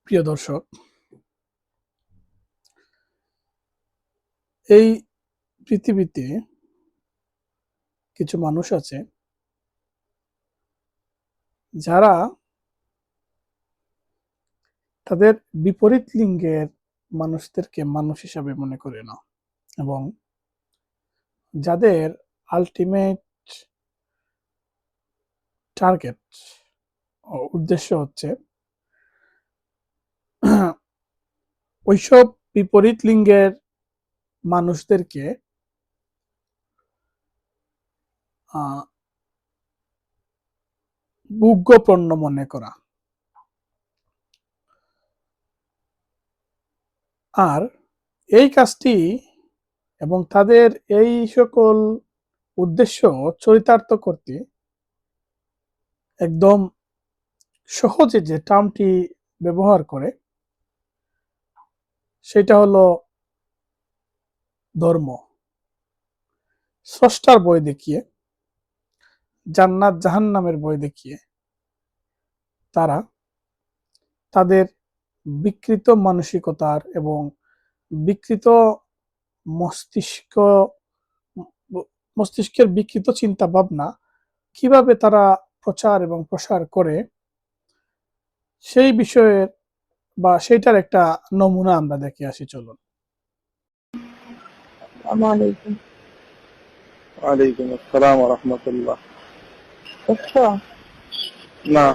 প্রিয় দর্শক, এই পৃথিবীতে কিছু মানুষ আছে যারা তাদের বিপরীত লিঙ্গের মানুষদেরকে মানুষ হিসাবে মনে করে না, এবং যাদের আলটিমেট টার্গেট উদ্দেশ্য হচ্ছে ওইসব বিপরীত লিঙ্গের মানুষদেরকে ভোগ্যপণ্য মনে করা। আর এই কাজটি এবং তাদের এই সকল উদ্দেশ্য চরিতার্থ করতে একদম সহজে যে টার্মটি ব্যবহার করে সেটা হলো ধর্ম। স্রষ্টার বই দেখিয়ে, জান্নাত জাহান্নামের বই দেখিয়ে তারা তাদের বিকৃত মানসিকতার এবং বিকৃত মস্তিষ্ক মস্তিষ্কের বিকৃত চিন্তা ভাবনা কিভাবে তারা প্রচার এবং প্রসার করে সেই বিষয়ের বা সেইটার একটা নমুনা আমরা দেখে আসি। চলুন। ওয়ালাইকুম আসসালাম ওয়া রাহমাতুল্লাহ। না,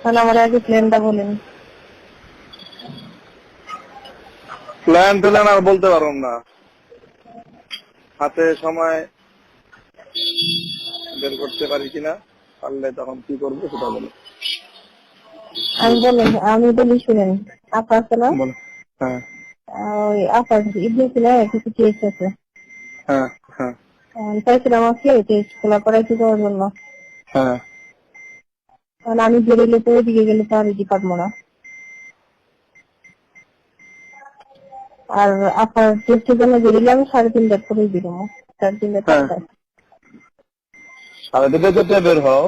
তাহলে আমার আগে প্ল্যানটা বলেন। প্ল্যান আর বলতে পারব না, হাতে সময় বের করতে পারি কিনা, পারলে তখন কি করবো সেটা বলো। আমি বলি শুনেন। আপা আছে না, হ্যাঁ ওই আপা ইবনে ছিল কিছু কেস আছে, হ্যাঁ হ্যাঁ চাইছিলাম আমাকে টেস্ট খোলা করাইতে দেওয়ার জন্য। হ্যাঁ আমি বেরোলে তো ওইদিকে গেলে তো আর দিতে পারবো না। আর আপনার টেস্টের জন্য বেরোলে আমি 3:30টার পরেই বেরোবো, 3:30 3:30 বের হও,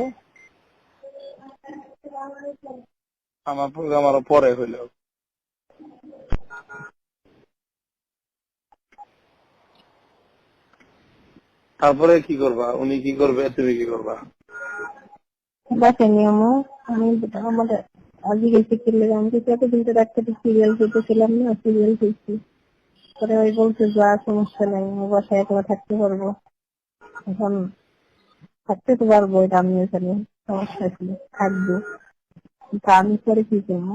আমার প্রোগ্রাম আরো পরে হইলেও। তারপরে কি করবা? উনি কি করবে, তুমি কি করবা? দেখেনি আমি আমাদের আজকে গেছি কিনলে আমি কিছু এতদিন তো একটা সিরিয়াল করতেছিলাম না, সিরিয়াল করছি। পরে ওই বলছে যা সমস্যা নেই, বাসায় একলা থাকতে পারবো, এখন থাকতে তো পারবো, এটা আমি এখানে সমস্যা ছিল থাকবো। কিন্তু আমি পরে কি করবো,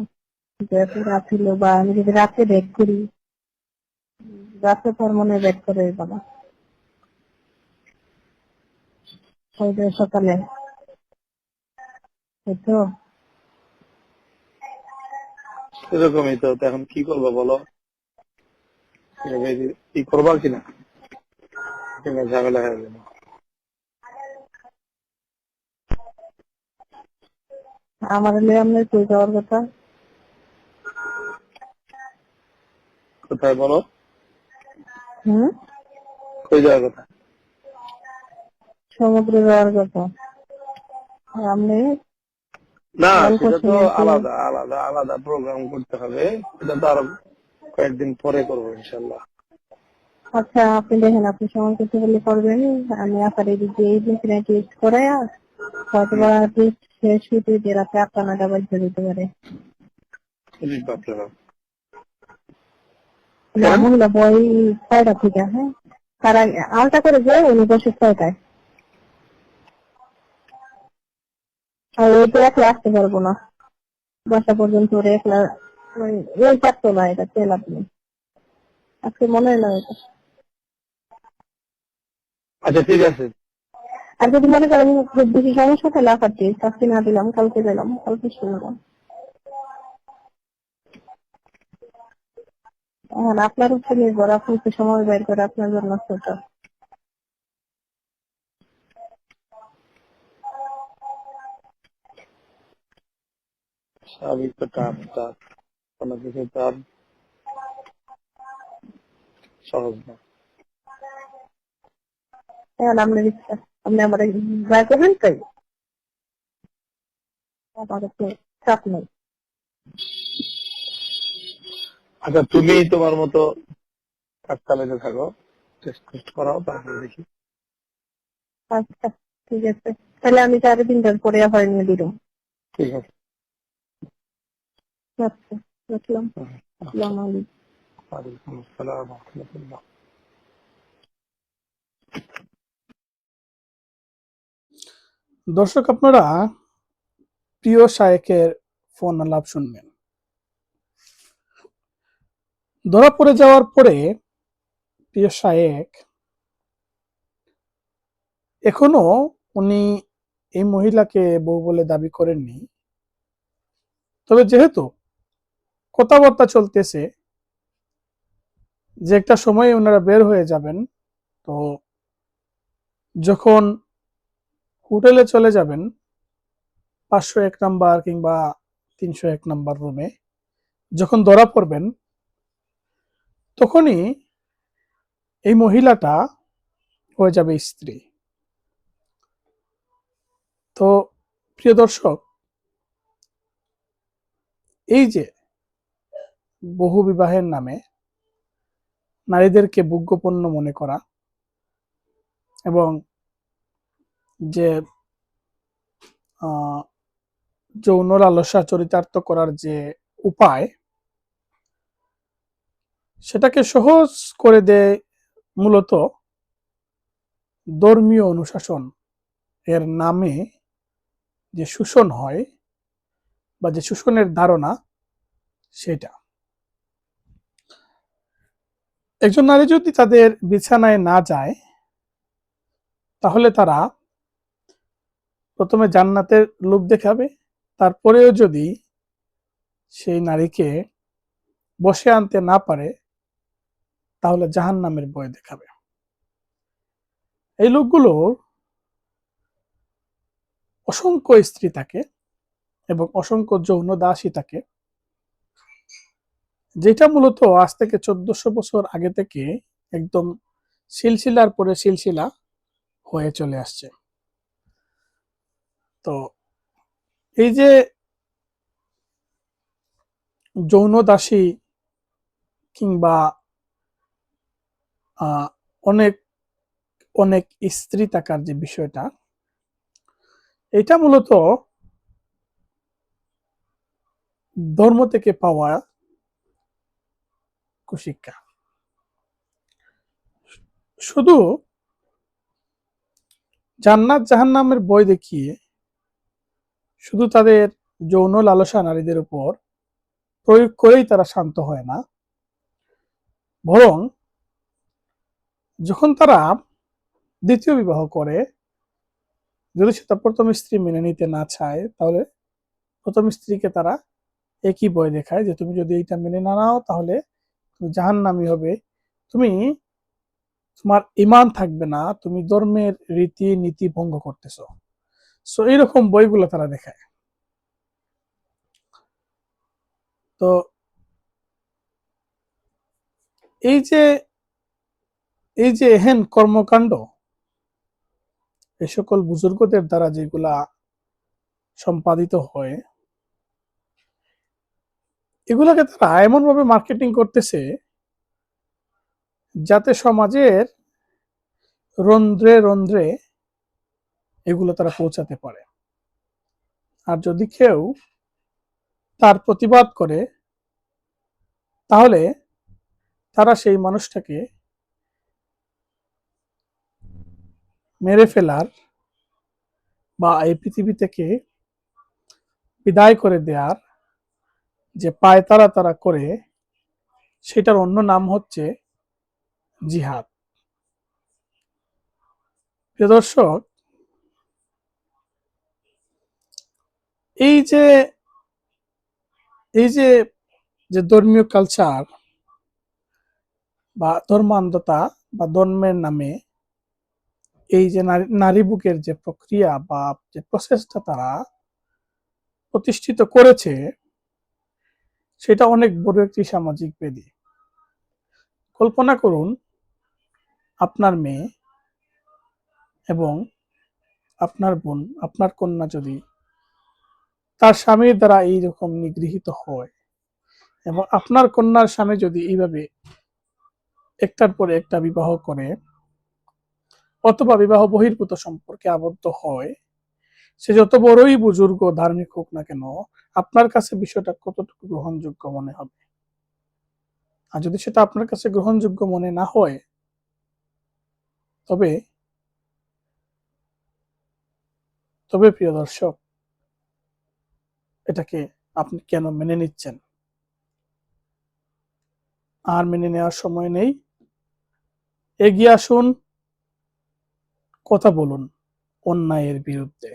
যেহেতু রাত হলো, বা আমি যদি রাতে ব্যাক করি, রাতে তোর মনে ব্যাক করে বাবা ওই যে সকালে তো এরকমই তো। এখন কি করবা বলো, কি করবা কিনা, ঝামেলা হয়ে যাবে। আমার আপনার কই যাওয়ার কথা? কোথায় বলো? কই যাওয়ার কথা? সমুদ্রে যাওয়ার কথা। আপনি না, সেটা তো আলাদা আলাদা আলাদা প্রোগ্রাম করতে হবে, এটা তো আরো কয়েকদিন পরে করবো ইনশাল্লাহ। আচ্ছা, আপনি দেখেন, আপনি সময় করতে বললে করবেন। আমি আপনার এদিকে এই দিন টেস্ট করে হয়তো বা টেস্ট শেষ হইতে যে রাতে 8-9টা বাজে দিতে পারে। মহিলা বই 6টা থেকে, হ্যাঁ, তার আলটা করে যায় উনি বসে 6টায়। আর ওই তো একলা আসতে পারবো না, বাসা পর্যন্ত ওরে একলা ওই পারতো না, এটা তেল আপনি আজকে মনে হয় না এটা। আচ্ছা ঠিক আছে। আর যদি মনে করেন খুব বেশি সমস্যা তাহলে আপার টেস্ট আজকে না দিলাম, কালকে দিলাম, কালকে শুনলাম। এখন আপনার উপর নির্ভর, আপনি তো সময় বের করে আপনার জন্য ছোট। স্বাভাবিক তো টাফ টাফ, কোনো কিছু তো আর সহজ না। এখন আপনার ইচ্ছা, আপনি আমার বের করবেন তাই আমার চাপ নেই। আচ্ছা, তুমি তোমার মতো কাজ চালাতে থাকো, টেস্ট করাও, তারপরে দেখি। আচ্ছা ঠিক আছে, তাহলে আমি 3:30টার পরে আবার নিয়ে দিল। ঠিক আছে। আচ্ছা রাখলাম। আচ্ছা, আসসালামু আলাইকুম। ওয়ালাইকুম আসসালাম ওয়া রাহমাতুল্লাহ। দর্শক, আপনারা প্রিয় শায়েকের ফোন আলাপ শুনবেন। ধরা পড়ে যাওয়ার পরে প্রিয় শায়েক এখনো উনি এই মহিলাকে বউ বলে দাবি করেননি। তবে যেহেতু কথাবার্তা চলতেছে যে একটা সময়ে ওনারা বের হয়ে যাবেন, তো যখন হোটেলে চলে যাবেন 501 নাম্বার কিংবা 301 নাম্বার রুমে, যখন ধরা পড়বেন তখনই এই মহিলাটা হয়ে যাবে স্ত্রী। তো প্রিয় দর্শক, এই যে বহু বিবাহের নামে নারীদেরকে ভোগ্যপণ্য মনে করা এবং যে যৌন লালসা চরিতার্থ করার যে উপায়, সেটাকে সহজ করে দেয় মূলত ধর্মীয় অনুশাসন এর নামে যে শোষণ হয় বা যে শোষণের ধারণা, সেটা। একজন নারী যদি তাদের বিছানায় না যায়, তাহলে তারা প্রথমে জান্নাতের লোভ দেখাবে, তারপরেও যদি সেই নারীকে বসে আনতে না পারে তাহলে জাহান্নামের ভয় দেখাবে। এই লোকগুলোর অসংখ্য স্ত্রী থাকে এবং অসংখ্য যৌন দাসী থাকে, যেটা মূলত আজ থেকে 1400 বছর আগে থেকে একদম সিলসিলার পরে সিলসিলা হয়ে চলে আসছে। তো এই যে যৌন দাসী কিংবা অনেক অনেক স্ত্রী থাকার যে বিষয়টা, এটা মূলত ধর্ম থেকে পাওয়া কুশিক্ষা। শুধু জান্নাত জাহান্নামের ভয় দেখিয়ে শুধু তাদের যৌন লালসা নারীদের উপর প্রয়োগ করেই তারা শান্ত হয় না, বরং যখন তারা দ্বিতীয় বিবাহ করে, যদি সেটা প্রথম স্ত্রী মেনে নিতে না চায়, তাহলে প্রথম স্ত্রীকে তারা একই ভয় দেখায় যে তুমি যদি এইটা মেনে না নাও তাহলে তুমি জাহান্নামী হবে, তুমি তোমার ঈমান থাকবে না, তুমি ধর্মের রীতি নীতি ভঙ্গ করতেছো। সো এইরকম বইগুলো তারা দেখায়। তো এই যে এই যে এহেন কর্মকাণ্ড এই সকল বুজুর্গদের দ্বারা যেগুলা সম্পাদিত হয়, এগুলাকে তারা এমন ভাবে মার্কেটিং করতেছে যাতে সমাজের রন্ধ্রে রন্ধ্রে এগুলো তারা পৌঁছাতে পারে। আর যদি কেউ তার প্রতিবাদ করে, তাহলে তারা সেই মানুষটাকে মেরে ফেলার বা এই পৃথিবী থেকে বিদায় করে দেওয়ার যে পায়তারা তারা করে, সেটার অন্য নাম হচ্ছে জিহাদ। প্রিয় দর্শক, এই যে এই যে যে ধর্মীয় কালচার বা ধর্মান্ধতা বা ধর্মের নামে এই যে নারী বুকের যে প্রক্রিয়া বা যে প্রসেসটা তারা প্রতিষ্ঠিত করেছে, সেটা অনেক বড় একটি সামাজিক ব্যাধি। কল্পনা করুন, আপনার মেয়ে এবং আপনার বোন, আপনার কন্যা যদি তার স্বামীর দ্বারা এইরকম নিগৃহীত হয় এবং আপনার কন্যার স্বামী যদি এইভাবে একটার পরে একটা বিবাহ করে অথবা বিবাহ বহির্ভূত সম্পর্কে আবদ্ধ হয়, সে যত বড়ই বুজুর্গ ধার্মিক হোক না কেন, আপনার কাছে বিষয়টা কতটুকু গ্রহণযোগ্য মনে হবে? আর যদি সেটা আপনার কাছে গ্রহণযোগ্য মনে না হয়, তবে তবে প্রিয় দর্শক, এটাকে আপনি কেন মেনে নিচ্ছেন? আর মেনে নেওয়ার সময় নেই। এগিয়ে আসুন, কথা বলুন অন্যায়ের বিরুদ্ধে।